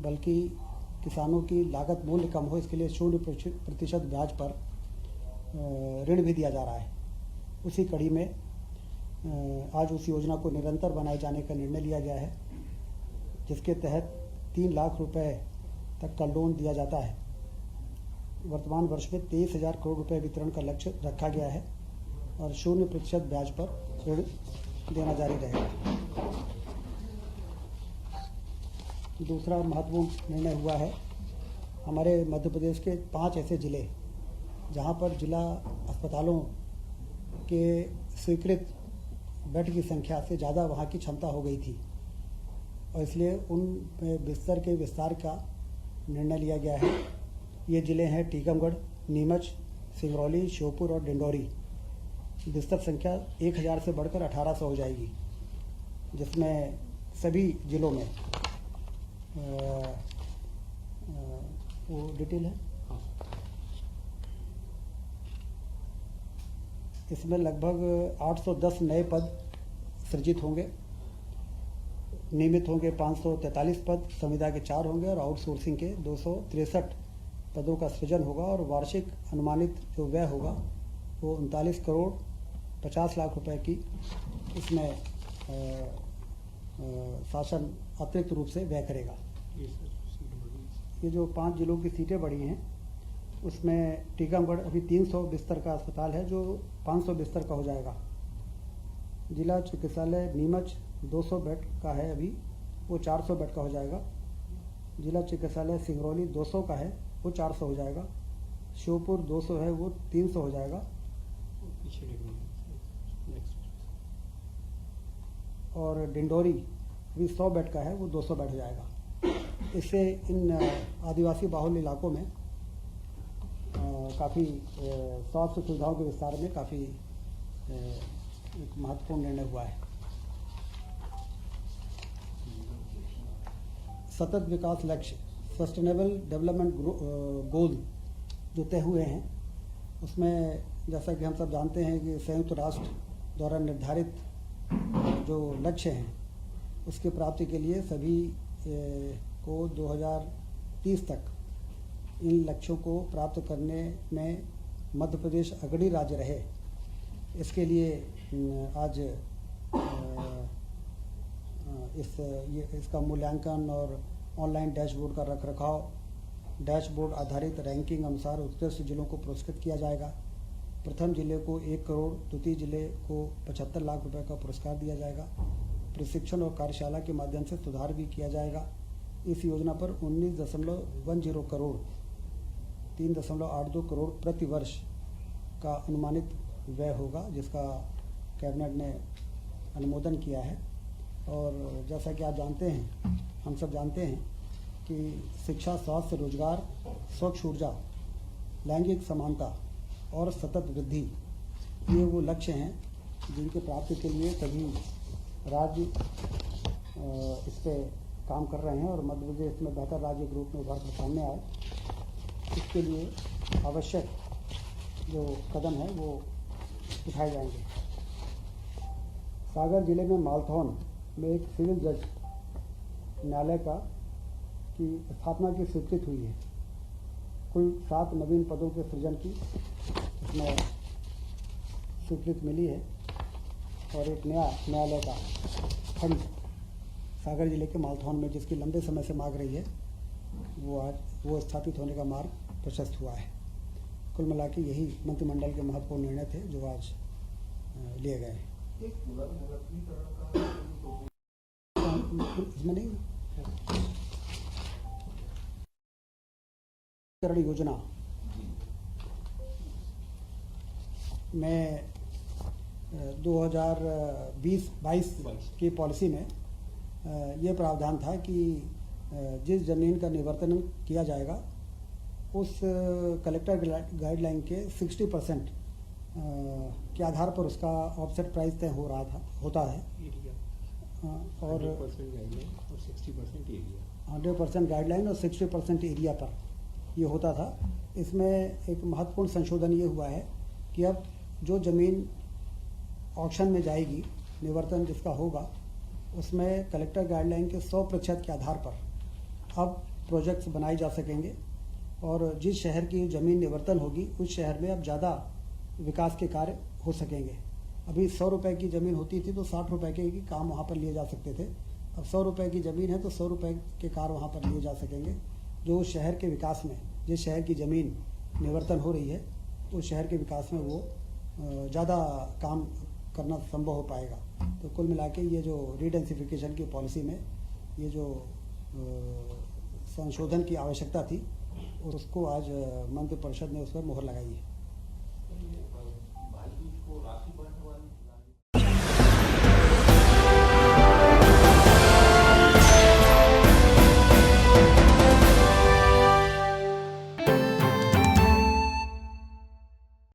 बल्कि किसानों की लागत मूल्य कम हो, इसके लिए 0% ब्याज पर ऋण भी दिया जा रहा है। उसी कड़ी में आज उस योजना को निरंतर बनाए जाने का निर्णय लिया गया है, जिसके तहत 3 लाख रुपए तक का लोन दिया जाता है। वर्तमान वर्ष में 23,000 करोड़ रुपए वितरण का लक्ष्य रखा गया है और 0% ब्याज पर ऋण देना जारी रहेगा। दूसरा महत्वपूर्ण निर्णय हुआ है, हमारे मध्य प्रदेश के 5 ऐसे ज़िले जहां पर जिला अस्पतालों के स्वीकृत बेड की संख्या से ज़्यादा वहां की क्षमता हो गई थी और इसलिए उन बिस्तर के विस्तार का निर्णय लिया गया है। ये ज़िले हैं टीकमगढ़, नीमच, सिंगरौली, श्योपुर और डिंडौरी। बिस्तर संख्या 1000 से बढ़कर 1800 हो जाएगी, जिसमें सभी जिलों में वो डिटेल है। इसमें लगभग 810 नए पद सृजित होंगे, नियमित होंगे 543 पद, संविदा के 4 होंगे और आउटसोर्सिंग के 263 पदों का सृजन होगा और वार्षिक अनुमानित जो व्यय होगा वो 39 करोड़ 50 लाख रुपए की इसमें शासन अतिरिक्त रूप से व्यय करेगा। ये जो 5 जिलों की सीटें बढ़ी हैं उसमें टीकमगढ़ अभी 300 बिस्तर का अस्पताल है जो 500 बिस्तर का हो जाएगा। जिला चिकित्सालय नीमच 200 बेड का है अभी, वो 400 बेड का हो जाएगा। जिला चिकित्सालय सिंगरौली 200 का है, वो 400 हो जाएगा। श्योपुर 200 है, वो 300 हो जाएगा। और डिंडौरी भी 100 बेड का है, वो 200 बेड हो जाएगा। इससे इन आदिवासी बाहुल्य इलाकों में काफ़ी स्वास्थ्य सुविधाओं के विस्तार में काफ़ी एक महत्वपूर्ण निर्णय हुआ है। सतत विकास लक्ष्य सस्टेनेबल डेवलपमेंट गोल जो तय हुए हैं, उसमें जैसा कि हम सब जानते हैं कि संयुक्त राष्ट्र द्वारा निर्धारित जो लक्ष्य हैं उसकी प्राप्ति के लिए सभी को 2030 तक इन लक्ष्यों को प्राप्त करने में मध्य प्रदेश अग्रणी राज्य रहे, इसके लिए आज इसका मूल्यांकन और ऑनलाइन डैशबोर्ड का रखरखाव, डैशबोर्ड आधारित रैंकिंग अनुसार उत्कृष्ट जिलों को पुरस्कृत किया जाएगा। प्रथम जिले को 1 करोड़, द्वितीय जिले को 75 लाख रुपए का पुरस्कार दिया जाएगा। प्रशिक्षण और कार्यशाला के माध्यम से सुधार भी किया जाएगा। इस योजना पर 19.10 करोड़ 3.82 करोड़ प्रति वर्ष का अनुमानित व्यय होगा, जिसका कैबिनेट ने अनुमोदन किया है। और जैसा कि आप जानते हैं, हम सब जानते हैं कि शिक्षा, स्वास्थ्य, रोजगार, स्वच्छ ऊर्जा, लैंगिक समानता और सतत वृद्धि, ये वो लक्ष्य हैं जिनके प्राप्ति के लिए सभी राज्य इस पर काम कर रहे हैं और मध्य प्रदेश में बेहतर राज्य के रूप में उभर कर सामने आए। इसके लिए आवश्यक जो कदम है वो उठाए जाएंगे। सागर जिले में मालथौन में एक सिविल जज न्यायालय की स्थापना की स्वीकृति हुई है। कुल 7 नवीन पदों के सृजन की इसमें स्वीकृति मिली है और एक नया न्यायालय का खंड सागर जिले के मालथौन में, जिसकी लंबे समय से मांग रही है, वो आज वो स्थापित होने का मार्ग प्रशस्त हुआ है। कुल मिला के यही मंत्रिमंडल के महत्वपूर्ण निर्णय थे जो आज लिए गए हैं। इसमें नहीं योजना में 2020-22 की पॉलिसी में ये प्रावधान था कि जिस जमीन का निवर्तन किया जाएगा उस कलेक्टर गाइडलाइन के 60% के आधार पर उसका ऑफसेट प्राइस तय होता है और 100% गाइडलाइन और 60% एरिया पर ये होता था। इसमें एक महत्वपूर्ण संशोधन ये हुआ है कि अब जो ज़मीन ऑक्शन में जाएगी, निवर्तन जिसका होगा, उसमें कलेक्टर गाइडलाइन के 100% के आधार पर अब प्रोजेक्ट्स बनाए जा सकेंगे और जिस शहर की ज़मीन निवर्तन होगी उस शहर में अब ज़्यादा विकास के कार्य हो सकेंगे। अभी 100 रुपये की ज़मीन होती थी तो 60 रुपये के काम वहाँ पर लिए जा सकते थे। अब 100 रुपये की ज़मीन है तो 100 रुपये के कार्य वहाँ पर लिए जा सकेंगे, जो शहर के विकास में, जिस शहर की ज़मीन निवर्तन हो रही है उस शहर के विकास में वो ज़्यादा काम करना संभव हो पाएगा। तो कुल मिला के ये जो रीडेंसिफिकेशन की पॉलिसी में ये जो संशोधन की आवश्यकता थी और उसको आज मंत्रिपरिषद ने उस पर मोहर लगाई है।